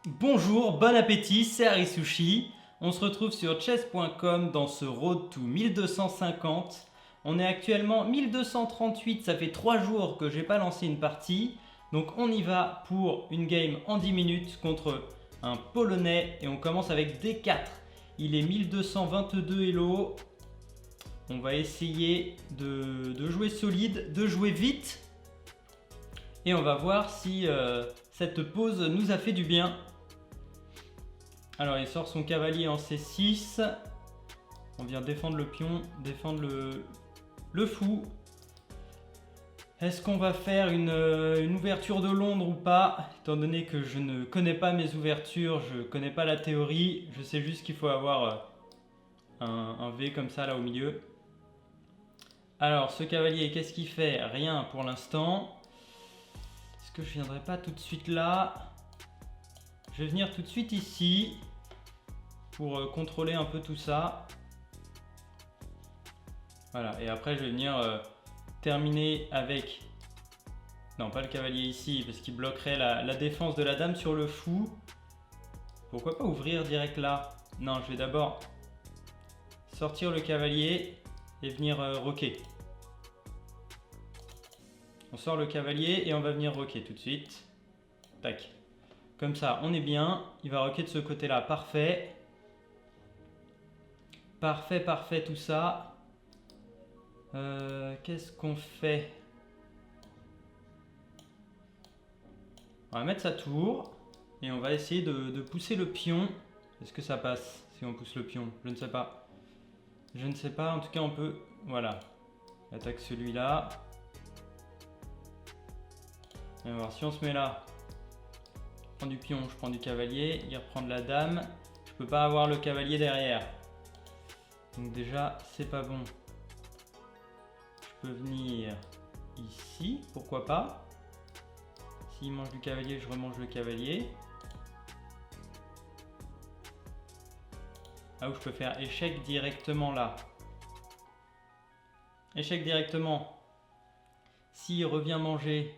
Bonjour, bon appétit, c'est Arisushi. On se retrouve sur chess.com dans ce Road to 1250. On est actuellement 1238, ça fait 3 jours que j'ai pas lancé une partie. Donc on y va pour une game en 10 minutes contre un Polonais et on commence avec D4. Il est 1222 Elo. On va essayer de jouer solide, de jouer vite. Et on va voir si cette pause nous a fait du bien. Alors il sort son cavalier en C6. On vient défendre le pion, défendre le fou. Est-ce qu'on va faire une ouverture de Londres ou pas? Étant donné que je ne connais pas mes ouvertures, je ne connais pas la théorie. Je sais juste qu'il faut avoir un V comme ça là au milieu. Alors ce cavalier, qu'est-ce qu'il fait? Rien pour l'instant. Est-ce que je viendrai pas tout de suite là? Je vais venir tout de suite ici pour contrôler un peu tout ça. Voilà, et après je vais venir terminer avec... Non, pas le cavalier ici, parce qu'il bloquerait la défense de la dame sur le fou. Pourquoi pas ouvrir direct là? Non, je vais d'abord sortir le cavalier et venir roquer. On sort le cavalier et on va venir roquer tout de suite. Tac. Comme ça, on est bien. Il va roquer de ce côté-là. Parfait. Parfait, parfait, tout ça. Qu'est-ce qu'on fait? On va mettre sa tour. Et on va essayer de pousser le pion. Est-ce que ça passe si on pousse le pion? Je ne sais pas. Je ne sais pas. En tout cas, on peut... Voilà. Il attaque celui-là. On va voir si on se met là. Je prends du pion, je prends du cavalier. Il reprend de la dame. Je peux pas avoir le cavalier derrière. Donc déjà, c'est pas bon. Je peux venir ici, pourquoi pas. S'il mange du cavalier, je remange le cavalier. Ah, où je peux faire échec directement là. Échec directement. S'il revient manger,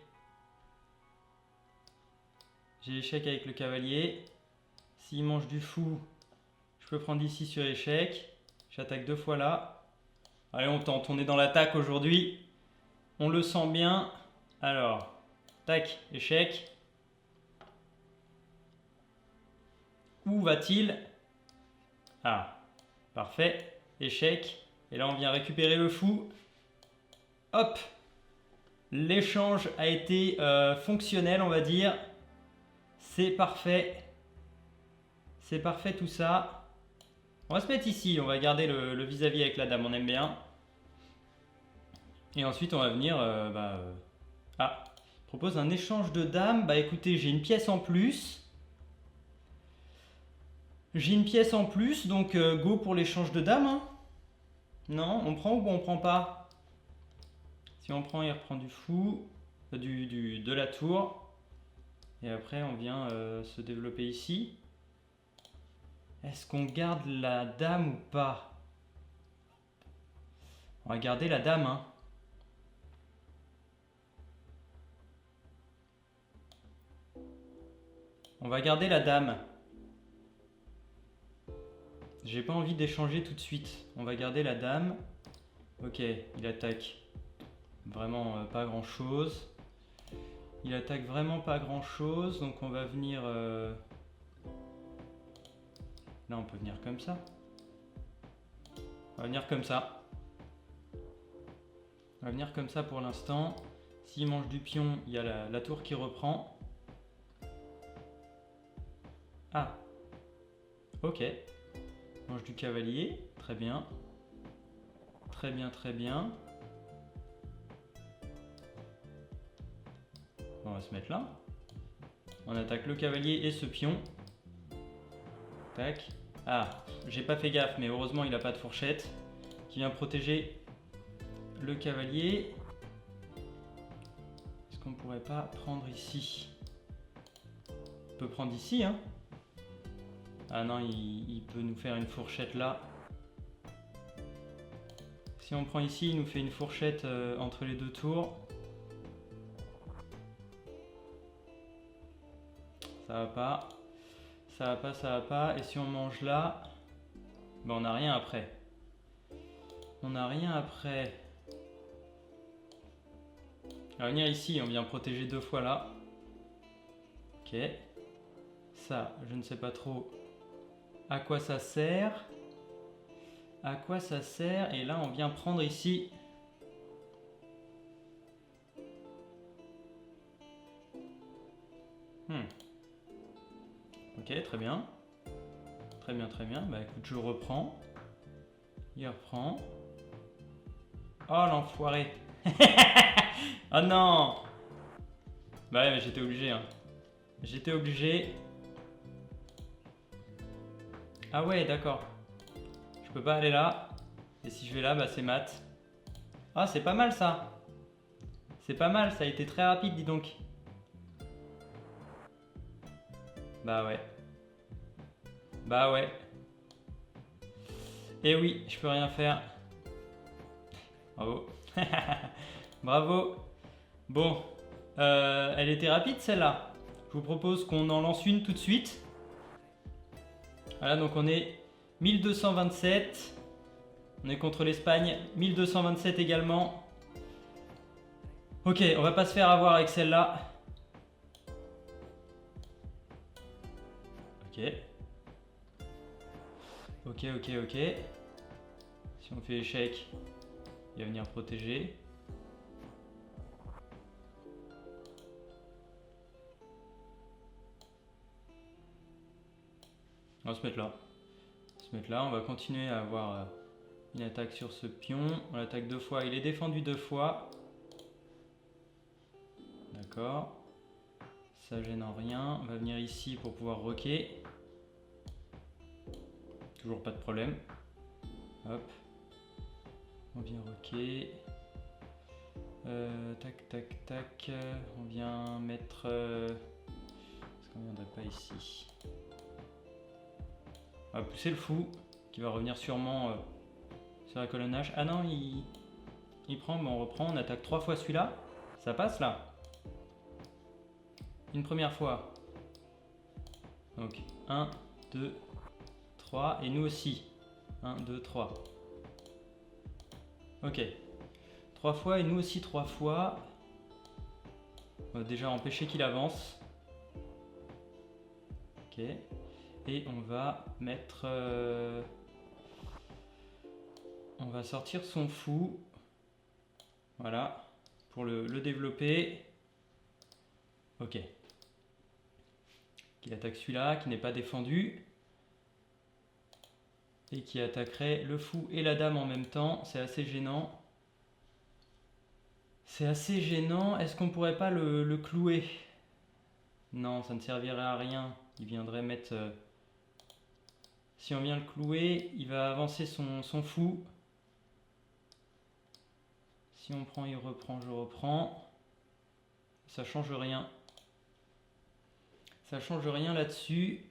j'ai échec avec le cavalier. S'il mange du fou, je peux prendre ici sur échec. J'attaque 2 fois là. Allez, on tente, on est dans l'attaque aujourd'hui. On le sent bien. Alors, tac, échec. Où va-t-il? Ah, parfait, échec. Et là, on vient récupérer le fou. Hop! L'échange a été fonctionnel, on va dire. C'est parfait. C'est parfait tout ça. On va se mettre ici, on va garder le vis-à-vis avec la dame, on aime bien. Et ensuite on va venir... Ah, propose un échange de dames. Bah écoutez, j'ai une pièce en plus. J'ai une pièce en plus, donc go pour l'échange de dames. Hein. Non, on prend ou on prend pas? Si on prend, il reprend du fou, de la tour. Et après on vient se développer ici. Est-ce qu'on garde la dame ou pas? On va garder la dame, hein. On va garder la dame. J'ai pas envie d'échanger tout de suite. On va garder la dame. Ok, il attaque vraiment pas grand chose. Il attaque vraiment pas grand chose. Donc on va venir... Là on peut venir comme ça. On va venir comme ça. On va venir comme ça pour l'instant. S'il mange du pion, il y a la tour qui reprend. Ah. Ok. Mange du cavalier. Très bien. Très bien, très bien. On va se mettre là. On attaque le cavalier et ce pion. Tac. Ah, j'ai pas fait gaffe, mais heureusement il n'a pas de fourchette qui vient protéger le cavalier. Est-ce qu'on pourrait pas prendre ici? On peut prendre ici, hein. Ah non, il peut nous faire une fourchette là. Si on prend ici, il nous fait une fourchette entre les 2 tours. Ça va pas. Ça va pas, ça va pas. Et si on mange là, ben on n'a rien après. On n'a rien après. On va venir ici, on vient protéger 2 fois là. Ok. Ça, je ne sais pas trop à quoi ça sert. À quoi ça sert? Et là, on vient prendre ici. Ok, très bien. Très bien, très bien. Bah écoute, je reprends. Il reprend. Oh l'enfoiré. Oh non. Bah ouais, mais j'étais obligé. Hein. J'étais obligé. Ah ouais, d'accord. Je peux pas aller là. Et si je vais là, bah c'est mat. Ah, c'est pas mal ça. C'est pas mal, ça a été très rapide, dis donc. Bah ouais. Bah ouais. Et oui, je peux rien faire. Bravo. Bravo. Bon. Elle était rapide celle-là. Je vous propose qu'on en lance une tout de suite. Voilà, donc on est 1227. On est contre l'Espagne. 1227 également. Ok, on va pas se faire avoir avec celle-là. Ok. Ok, ok, ok. Si on fait échec, il va venir protéger. On va se mettre là. On va continuer à avoir une attaque sur ce pion. On l'attaque 2 fois. Il est défendu 2 fois. D'accord. Ça gêne en rien. On va venir ici pour pouvoir roquer. Toujours pas de problème. Hop. On vient roquer. Tac, tac, tac. On vient mettre... Est-ce qu'on ne viendrait pas ici? On va pousser le fou, qui va revenir sûrement sur la colonnage. Ah non, il prend, mais on reprend. On attaque 3 fois celui-là. Ça passe là. Une première fois. Donc 1, 2, 3. Et nous aussi. 1, 2, 3. Ok. 3 fois et nous aussi 3 fois. On va déjà empêcher qu'il avance. Ok. Et on va mettre... on va sortir son fou. Voilà. Pour le développer. Ok. Qu'il attaque celui-là, qui n'est pas défendu. Et qui attaquerait le fou et la dame en même temps. C'est assez gênant. C'est assez gênant. Est-ce qu'on pourrait pas le clouer? Non, ça ne servirait à rien. Il viendrait mettre... Si on vient le clouer, il va avancer son fou. Si on prend, il reprend, je reprends. Ça change rien. Ça change rien là-dessus.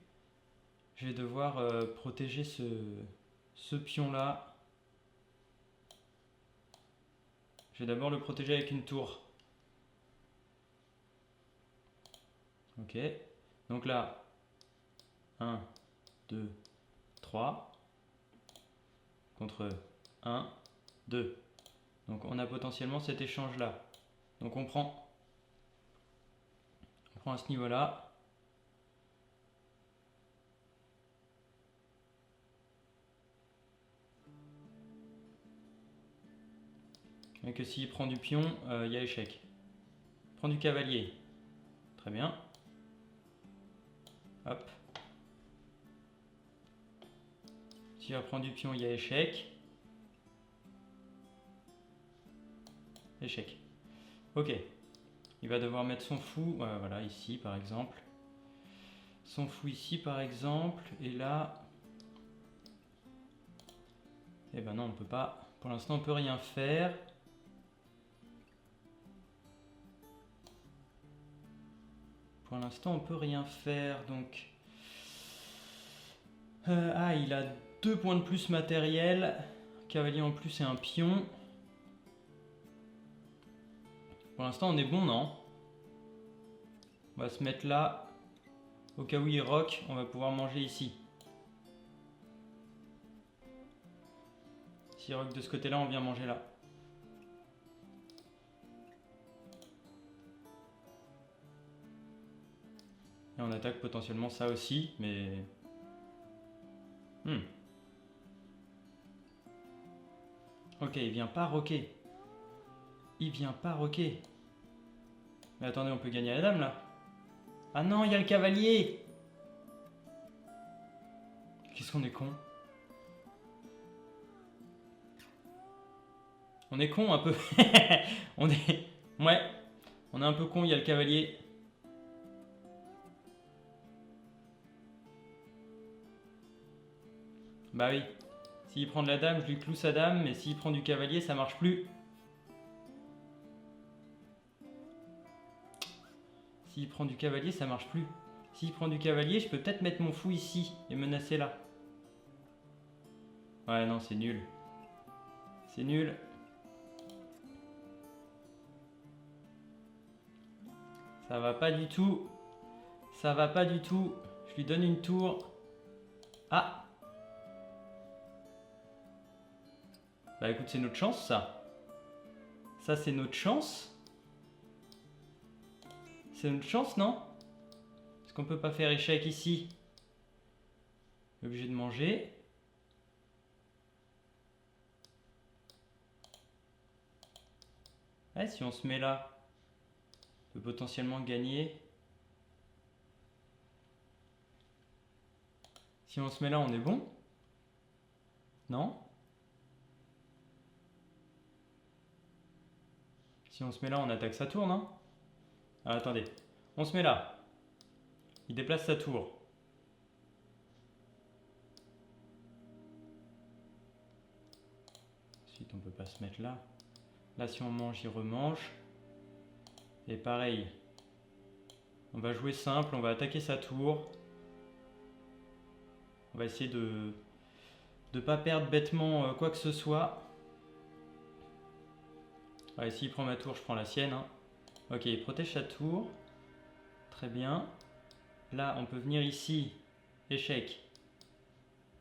Je vais devoir protéger ce pion-là. Je vais d'abord le protéger avec une tour. Ok. Donc là, 1, 2, 3. Contre 1, 2. Donc on a potentiellement cet échange-là. Donc on prend à ce niveau-là. Et que s'il prend du pion, il y a échec. Prend du cavalier. Très bien. Hop. S'il va prendre du pion, il y a échec. Échec. Ok. Il va devoir mettre son fou, voilà, ici par exemple. Son fou ici par exemple. Et là... Eh ben non, on peut pas. Pour l'instant, on peut rien faire. Pour l'instant, on peut rien faire, donc... il a 2 points de plus matériel. Cavalier en plus et un pion. Pour l'instant, on est bon, non? On va se mettre là. Au cas où il rock, on va pouvoir manger ici. S'il rock de ce côté-là, on vient manger là. Et on attaque potentiellement ça aussi, mais... Ok, il vient pas rocker. Il vient pas rocker. Mais attendez, on peut gagner la dame là. Ah non, il y a le cavalier. Qu'est-ce qu'on est con. On est con un peu. On est... Ouais, on est un peu con, il y a le cavalier. Bah oui. S'il prend de la dame, je lui cloue sa dame, mais s'il prend du cavalier, ça marche plus. S'il prend du cavalier, ça marche plus. S'il prend du cavalier, je peux peut-être mettre mon fou ici et menacer là. Ouais, non, c'est nul. C'est nul. Ça va pas du tout. Ça va pas du tout. Je lui donne une tour. Ah! Bah écoute, c'est notre chance ça. Ça, c'est notre chance. C'est notre chance, non? Est-ce qu'on peut pas faire échec ici? Obligé de manger. Ouais, si on se met là, on peut potentiellement gagner. Si on se met là, on est bon? Non? Si on se met là, on attaque sa tour, non? Ah, attendez. On se met là. Il déplace sa tour. Ensuite, on peut pas se mettre là. Là, si on mange, il remange. Et pareil. On va jouer simple, on va attaquer sa tour. On va essayer de ne pas perdre bêtement quoi que ce soit. Allez, s'il prend ma tour, je prends la sienne. Hein. Ok, il protège sa tour. Très bien. Là, on peut venir ici. Échec.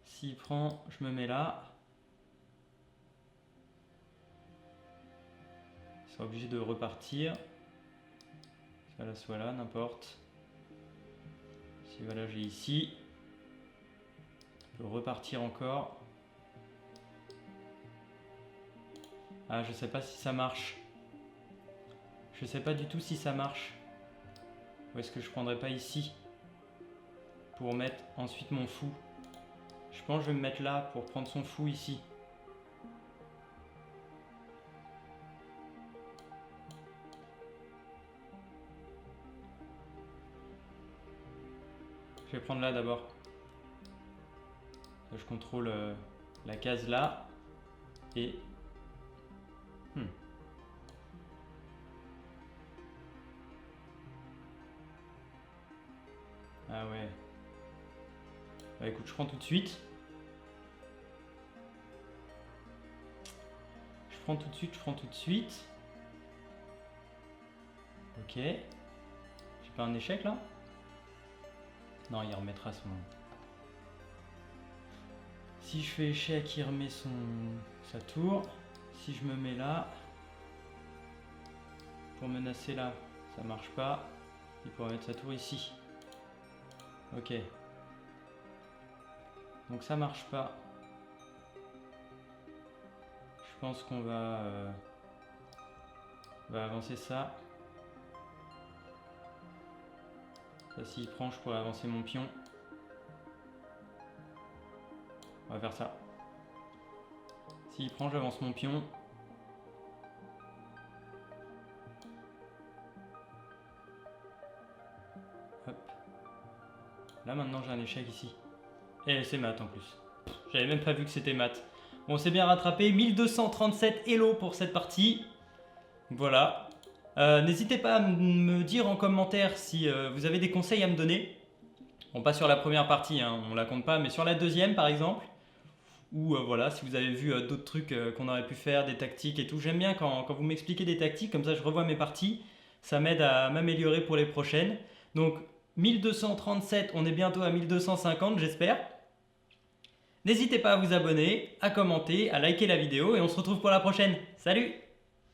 S'il prend, je me mets là. Il sera obligé de repartir. Soit là, soit là, n'importe. Si voilà, j'ai ici. Je peux repartir encore. Ah, je sais pas si ça marche. Je sais pas du tout si ça marche. Ou est-ce que je prendrais pas ici pour mettre ensuite mon fou? Je pense que je vais me mettre là pour prendre son fou ici. Je vais prendre là d'abord. Je contrôle la case là. Et... Ah ouais. Bah écoute, je prends tout de suite. Je prends tout de suite. Ok. J'ai pas un échec là? Non, il remettra son... Si je fais échec, il remet sa tour. Si je me mets là, pour menacer là, ça marche pas. Il pourrait mettre sa tour ici. Ok. Donc ça marche pas. Je pense qu'on va avancer ça. Ça, s'il prend, je pourrais avancer mon pion. On va faire ça. S'il prend, j'avance mon pion. Hop. Là, maintenant, j'ai un échec ici. Et c'est mat en plus. J'avais même pas vu que c'était mat. Bon, c'est bien rattrapé. 1237 hello pour cette partie. Voilà. N'hésitez pas à me dire en commentaire si vous avez des conseils à me donner. Bon, pas sur la première partie, hein, on la compte pas, mais sur la deuxième par exemple. Ou voilà, si vous avez vu d'autres trucs qu'on aurait pu faire, des tactiques et tout. J'aime bien quand vous m'expliquez des tactiques, comme ça je revois mes parties. Ça m'aide à m'améliorer pour les prochaines. Donc 1237, on est bientôt à 1250 j'espère. N'hésitez pas à vous abonner, à commenter, à liker la vidéo et on se retrouve pour la prochaine. Salut!